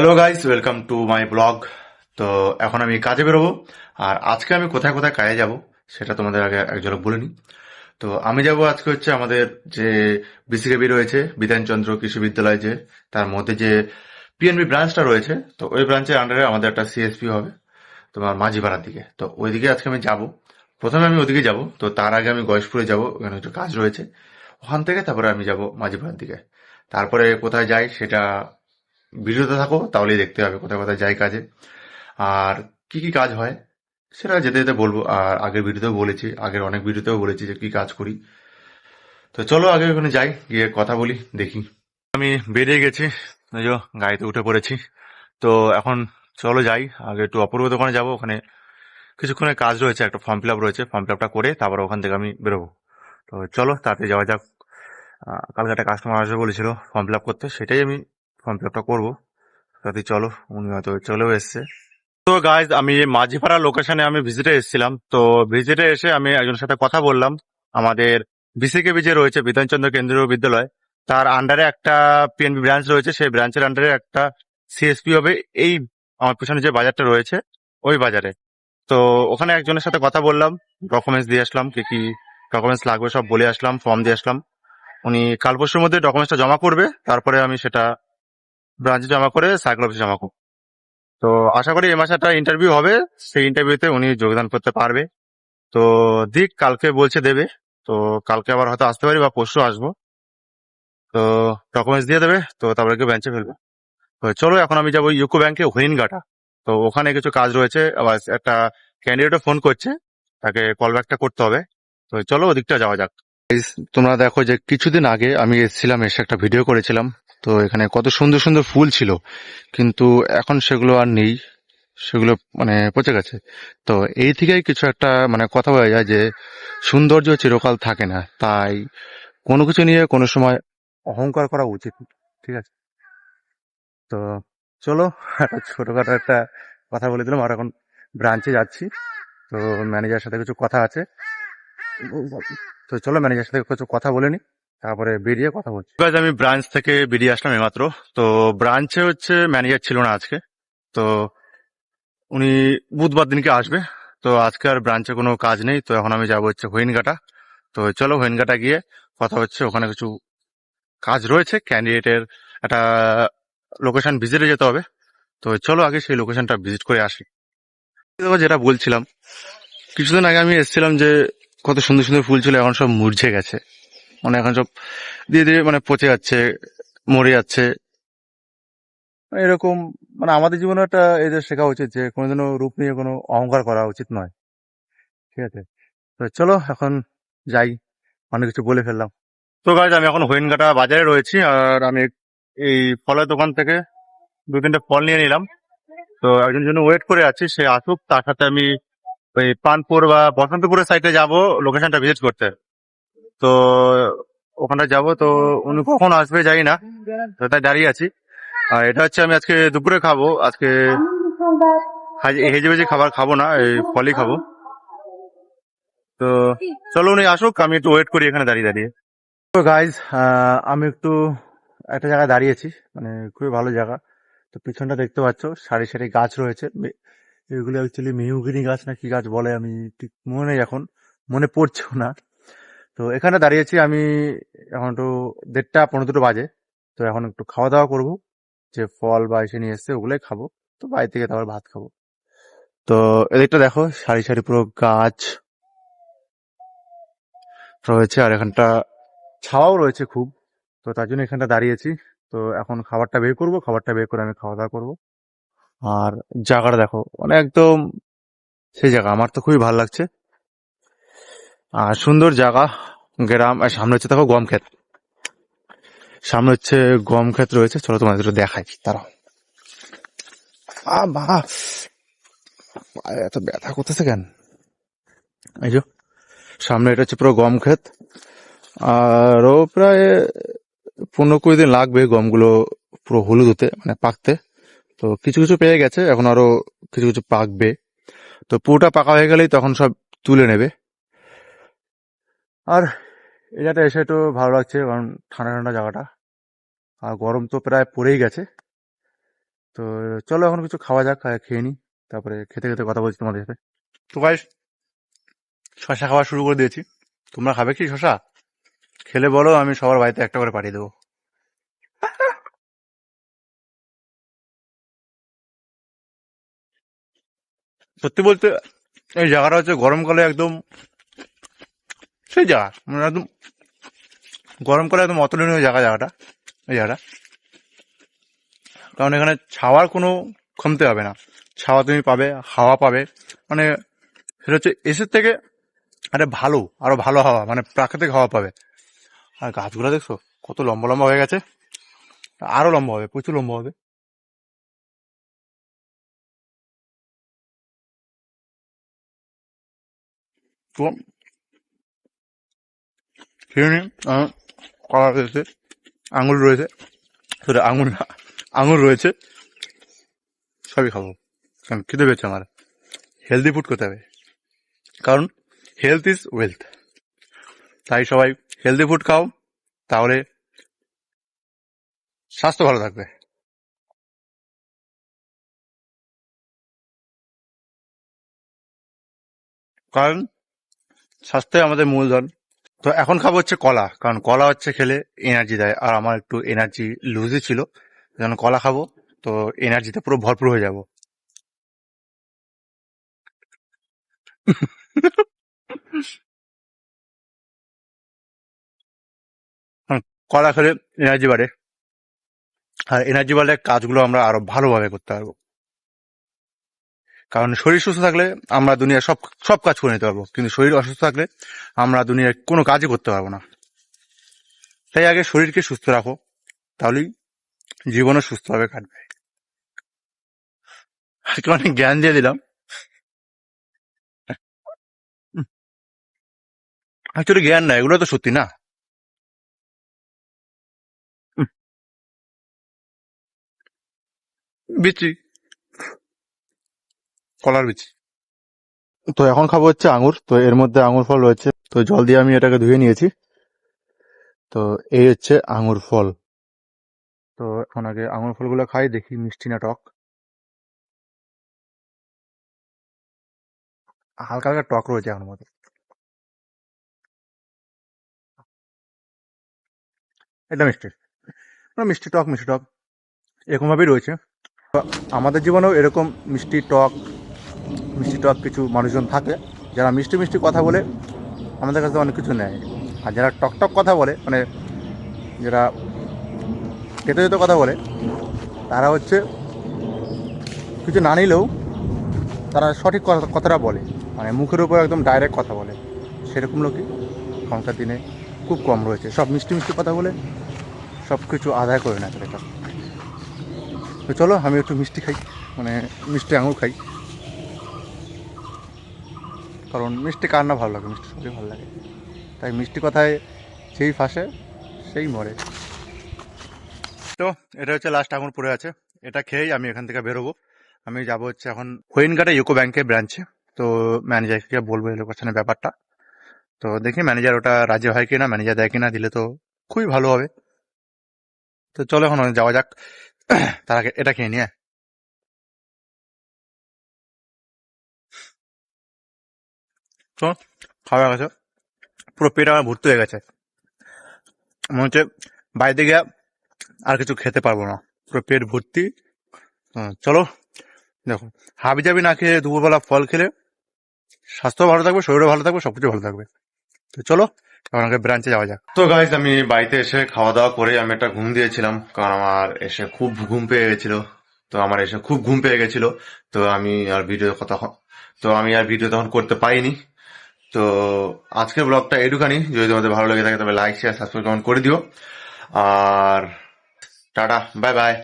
Hello guys, welcome to my blog. তো এখন আমি কাজে বেরোবো। আর আজকে আমি কোথায় কোথায় কাজে যাব সেটা তোমাদের আগে এক ঝলক বলে নিই। তো আমি যাব আজকে হচ্ছে আমাদের যে বিসিকেবি রয়েছে, বিধানচন্দ্র কৃষি বিদ্যালয়, যে তার মধ্যে যে পিএনবি ব্রাঞ্চটা রয়েছে, তো ওই ব্রাঞ্চের আন্ডারে আমাদের একটা সিএসপি হবে তোমার মাঝিপাড়ার দিকে। তো ওইদিকে আজকে আমি যাব। প্রথমে আমি ওদিকে যাব, তো তার আগে আমি গয়েশপুরে যাব, ওখানে একটু কাজ রয়েছে। ওখান থেকে তারপরে আমি যাব মাঝিপাড়ার দিকে। তারপরে কোথায় যাই সেটা ভিডিওতে থাকো, তাহলেই দেখতে হবে কোথায় কোথায় যাই কাজে আর কি কি কাজ হয় সেটা যেতে যেতে বলবো। আর আগের ভিডিওতেও বলেছি, আগের অনেক ভিডিওতেও বলেছি যে কি কাজ করি। তো চলো আগে ওখানে যাই, গিয়ে কথা বলি, দেখি। আমি বেরিয়ে গেছি, এই যো গাড়িতে উঠে পড়েছি। তো এখন চলো যাই, আগে একটু অপূর্ব দোকানে যাবো। ওখানে কিছুক্ষণের কাজ রয়েছে, একটা ফর্ম ফিল আপ রয়েছে, ফর্ম ফিল আপটা করে তারপর ওখান থেকে আমি বেরোবো। তো চলো তাড়াতাড়ি যাওয়া যাক। কালকে একটা কাস্টমার আসবে বলেছিল ফর্ম ফিল আপ করতে, সেটাই আমি ফর্ম ফিল আপটা করবো। তাড়াতাড়ি চলো, উনি হয়তো চলেও এসছে। তো গাইজ, আমি মাঝিপাড়া লোকেশনে আমি ভিজিটে এসেছিলাম। তো ভিজিটে এসে আমি একজনের সাথে কথা বললাম। আমাদের বিসিকেবি যে রয়েছে, বিধানচন্দ্র কেন্দ্রীয় বিদ্যালয়, তার আন্ডারে একটা পিএনবি ব্রাঞ্চ রয়েছে। সেই ব্রাঞ্চের আন্ডারে একটা সিএসপি হবে এই আমার পিছনে যে বাজারটা রয়েছে, ওই বাজারে। তো ওখানে একজনের সাথে কথা বললাম, ডকুমেন্টস দিয়ে আসলাম, কি কি ডকুমেন্টস লাগবে সব বলে আসলাম, ফর্ম দিয়ে আসলাম। উনি কাল পরশুর মধ্যে ডকুমেন্টসটা জমা করবে, তারপরে আমি সেটা ব্রাঞ্চে জমা করে সাইকেল অফিসে জমা করবো। তো আশা করি এই মাসে একটা ইন্টারভিউ হবে, সেই ইন্টারভিউতে উনি যোগদান করতে পারবে। তো দিক, কালকে বলছে দেবে। তো কালকে আবার হয়তো আসতে পারি বা পরশু আসবো। তো ডকুমেন্টস দিয়ে দেবে, তো তারপরে গিয়ে বেঞ্চে ফেলবে। তো চলো এখন আমি যাবো ইউকো ব্যাংকে হরিণঘাটা। তো ওখানে কিছু কাজ রয়েছে, আবার একটা ক্যান্ডিডেটও ফোন করছে, তাকে কল ব্যাকটা করতে হবে। তো চলো ওদিকটা যাওয়া যাক। তোমরা দেখো যে কিছুদিন আগে আমি এসেছিলাম, এসে একটা ভিডিও করেছিলাম। তো এখানে কত সুন্দর সুন্দর ফুল ছিল, কিন্তু এখন সেগুলো আর নেই, সেগুলো মানে পচে গেছে। তো এই থেকেই কিছু একটা মানে কথা বলা যায় যে সৌন্দর্য চিরকাল থাকে না, তাই কোনো কিছু নিয়ে কোনো সময় অহংকার করা উচিত না। ঠিক আছে? তো চলো, একটা ছোটখাটো একটা কথা বলে দিলাম। আর এখন ব্রাঞ্চে যাচ্ছি, তো ম্যানেজারের সাথে কিছু কথা আছে। তো চলো ম্যানেজারের সাথে কিছু কথা বলে নি, তারপরে বেরিয়ে কথা বলছি। Guys, আমি ব্রাঞ্চ থেকে বেরিয়ে আসলাম এইমাত্র। তো ব্রাঞ্চে হচ্ছে ম্যানেজার ছিল না আজকে। তো উনি বুধবার দিনকে আসবে। তো আজকে আর ব্রাঞ্চে কোনো কাজ নেই, তো এখন আমি যাবো হচ্ছে হরিণঘাটা। তো চলো হরিণঘাটা গিয়ে কথা হচ্ছে, ওখানে কিছু কাজ রয়েছে, ক্যান্ডিডেটের একটা লোকেশন ভিজিটে যেতে হবে। তো চলো আগে সেই লোকেশনটা ভিজিট করে আসি। দেখো, যেটা বলছিলাম, কিছুদিন আগে আমি এসেছিলাম যে কত সুন্দর সুন্দর ফুল ছিল, এখন সব মুরঝে গেছে। মানে এখন সব ধীরে ধীরে মানে পচে যাচ্ছে, মরে যাচ্ছে। মানে এরকম, মানে আমাদের জীবনে একটা এদের শেখা উচিত যে কোনোদিনও রূপ নিয়ে কোনো অহংকার করা উচিত নয়। ঠিক আছে? তো চলো এখন যাই, অনেক কিছু বলে ফেললাম। তো গাইজ, আমি এখন হরিণঘাটা বাজারে রয়েছি, আর আমি এই ফলের দোকান থেকে দু তিনটে ফল নিয়ে নিলাম। তো একজন জন্য ওয়েট করে আছি, সে আসুক, তার সাথে আমি ওই পানপুর বা বসন্তপুরের সাইডে যাব লোকেশনটা ভিজিট করতে। তো ওখানটা যাব, তো উনি কখন আসবে জানি না, তো তাই দাঁড়িয়ে আছি। আর এটা হচ্ছে আমি আজকে দুপুরে খাবো। আজকে হেজি খাবার খাবো না, এই ফলই খাবো। তো চলো উনি আসুক, আমি একটু ওয়েট করি এখানে দাঁড়িয়ে দাঁড়িয়ে। তো গাইজ, আমি একটু একটা জায়গায় দাঁড়িয়েছি, মানে খুবই ভালো জায়গা। তো পিছনটা দেখতে পাচ্ছ, সারি সারি গাছ রয়েছে। এগুলো অ্যাকচুয়ালি মেহগিনি গাছ না কি গাছ বলে, আমি ঠিক মনে নেই, এখন মনে পড়ছেও না। তো এখানে দাঁড়িয়েছি আমি, এখন একটু 1:30-2:45 বাজে। তো এখন একটু খাওয়া দাওয়া করবো, যে ফল বা এসে নিয়ে এসছে ওগুলোই খাবো। তো বাড়ি থেকে তারপর ভাত খাবো। তো এদিকটা দেখো, সারি সারি পুরো গাছ রয়েছে, আর এখানটা ছাওয়াও রয়েছে খুব। তো তার জন্য এখানটা দাঁড়িয়েছি। তো এখন খাবারটা বের করবো, খাবারটা বের করে আমি খাওয়া দাওয়া করবো। আর জায়গাটা দেখো, মানে একদম সেই জায়গা, আমার তো খুবই ভালো লাগছে। আর সুন্দর জায়গা, গ্রাম। আর সামনে হচ্ছে দেখো গম ক্ষেত, সামনে হচ্ছে গম ক্ষেত রয়েছে। চলো তোমাদের একটু দেখাই, তারা বাবা, এত ব্যথা করতেছে কেন? এই যে সামনে এটা হচ্ছে পুরো গম ক্ষেত। আরও প্রায় 15-20 দিন লাগবে গমগুলো পুরো হলুদ হতে, মানে পাকতে। তো কিছু কিছু পেয়ে গেছে, এখন আরো কিছু কিছু পাকবে। তো পুরোটা পাকা হয়ে গেলেই তখন সব তুলে নেবে। আর এই জায়গাটা এসে একটু ভালো লাগছে, কারণ ঠান্ডা ঠান্ডা জায়গাটা। আর গরম তো প্রায় পড়েই গেছে। তো চলো এখন কিছু খাওয়া যাক, খেয়ে নি, তারপরে খেতে খেতে কথা বলছি তোমাদের সাথে। তো গাইস, শশা খাওয়া শুরু করে দিয়েছি। তোমরা খাবে কি শশা? খেলে বলো, আমি সবার বাড়িতে একটা করে পাঠিয়ে দেবো। সত্যি বলতে এই জায়গাটা হচ্ছে গরমকালে একদম সেই জায়গা, মানে একদম গরমকালে একদম অতুলনীয় জায়গাটা, এই জায়গাটা। কারণ এখানে ছাওয়ার কোনো কমতে হবে না, ছাওয়া তুমি পাবে, হাওয়া পাবে, মানে সেটা হচ্ছে এসির থেকে আরে ভালো, আরো ভালো হাওয়া, মানে প্রাকৃতিক হাওয়া পাবে। আর গাছগুলো দেখছো কত লম্বা লম্বা হয়ে গেছে, আরো লম্বা হবে, প্রচুর লম্বা হবে। তো খেয়ে নিই। কলা রয়েছে, আঙুর রয়েছে, সেটা আঙুর না, আঙুর রয়েছে, সবই খাবো। কারণ খিদে পেয়েছে আমার, হেলদি ফুড খেতে হবে, কারণ হেলথ ইজ ওয়েলথ। তাই সবাই হেলদি ফুড খাও, তাহলে স্বাস্থ্য ভালো থাকবে। কারণ স্বাস্থ্যই আমাদের মূলধন। তো এখন খাবো হচ্ছে কলা, কারণ কলা হচ্ছে খেলে এনার্জি দেয়, আর আমার একটু এনার্জি লুজই ছিল, যেন কলা খাবো, তো এনার্জিতে পুরো ভরপুর হয়ে যাবো। কারণ কলা খেলে এনার্জি বাড়ে, আর এনার্জি বাড়লে কাজগুলো আমরা আরো ভালোভাবে করতে পারবো। কারণ শরীর সুস্থ থাকলে আমরা দুনিয়ার সব সব কাজ করে নিতে পারবো, কিন্তু শরীর অসুস্থ থাকলে আমরা দুনিয়ার কোনো কাজই করতে পারবো না। তাই আগে শরীরকে সুস্থ রাখো, তাহলেই জীবনও সুস্থভাবে কাটবে। আজকে অনেক জ্ঞান দিয়ে দিলাম। অ্যাকচুয়ালি জ্ঞান না, এগুলো তো সত্যি না। উম, বিচি, কলার বিচি। তো এখন খাবো হচ্ছে আঙুর, তো এর মধ্যে আঙুর ফল রয়েছে, তো জল দিয়ে আমি এটাকে ধুয়ে নিয়েছি। তো এই হচ্ছে আঙুর ফল। তো এখন আগে আঙুর ফলগুলো খাই, দেখি মিষ্টি না টক। হালকা হালকা টক রয়েছে এখন মধ্যে, এটা মিষ্টি, মিষ্টি টক, মিষ্টি টক এরকম ভাবেই রয়েছে। আমাদের জীবনেও এরকম মিষ্টি টক, মিষ্টি টক কিছু মানুষজন থাকে, যারা মিষ্টি মিষ্টি কথা বলে আমাদের কাছে অনেক কিছু নেয়। আর যারা টক টক কথা বলে, মানে যারা যেতে যেতে কথা বলে, তারা হচ্ছে কিছু না নিলেও তারা সঠিক কথাটা বলে, মানে মুখের উপর একদম ডাইরেক্ট কথা বলে। সেরকম লোকই এখনকার দিনে খুব কম রয়েছে, সব মিষ্টি মিষ্টি কথা বলে সব কিছু আদায় করে নেয় তাদের কাছ থেকে। তো চলো আমি একটু মিষ্টি খাই, মানে মিষ্টি আঙুর খাই, কারণ মিষ্টি কার না ভালো লাগে, মিষ্টি সবই ভালো লাগে। তাই মিষ্টি কথায় যেই ফাঁসে সেই মরে। তো এটা হচ্ছে লাস্ট আঙুর পড়ে আছে, এটা খেয়েই আমি এখান থেকে বেরোবো। আমি যাবো হচ্ছে এখন হরিণঘাটা ইউকো ব্যাংকের ব্রাঞ্চে। তো ম্যানেজারকে বলবো এই লোকেশনের ব্যাপারটা। তো দেখি ম্যানেজার ওটা রাজি হয় কিনা, ম্যানেজার দেয় কিনা, দিলে তো খুবই ভালো হবে। তো চলো এখন যাওয়া যাক। তার আগে এটা খেয়ে নিয়ে, তো খাওয়া গেছে, পুরো পেট আমার ভর্তি হয়ে গেছে, মনে হচ্ছে বাইরে গিয়ে আর কিছু খেতে পারবো না, পুরো পেট ভর্তি। চলো, দেখো, হাবি জাবি না খেয়ে দুপুরবেলা ফল খেলে স্বাস্থ্য ভালো থাকবে, শরীরও ভালো থাকবে, সবকিছু ভালো থাকবে। তো চলো এখন আগে ব্রাঞ্চে যাওয়া যাক। তো গাইজ, আমি বাড়িতে এসে খাওয়া দাওয়া করে আমি একটা ঘুম দিয়েছিলাম, কারণ আমার এসে খুব ঘুম পেয়ে গেছিল। তো আমার এসে খুব ঘুম পেয়ে গেছিল, তো আমি আর ভিডিও কথা তো আমি আর ভিডিও তখন করতে পারিনি। তো আজকের ব্লগটা এটুখানি, যদি তোমাদের ভালো লেগে থাকে তবে লাইক শেয়ার সাবস্ক্রাইব কমেন্ট করে দিও। আর টাটা, বাই বাই।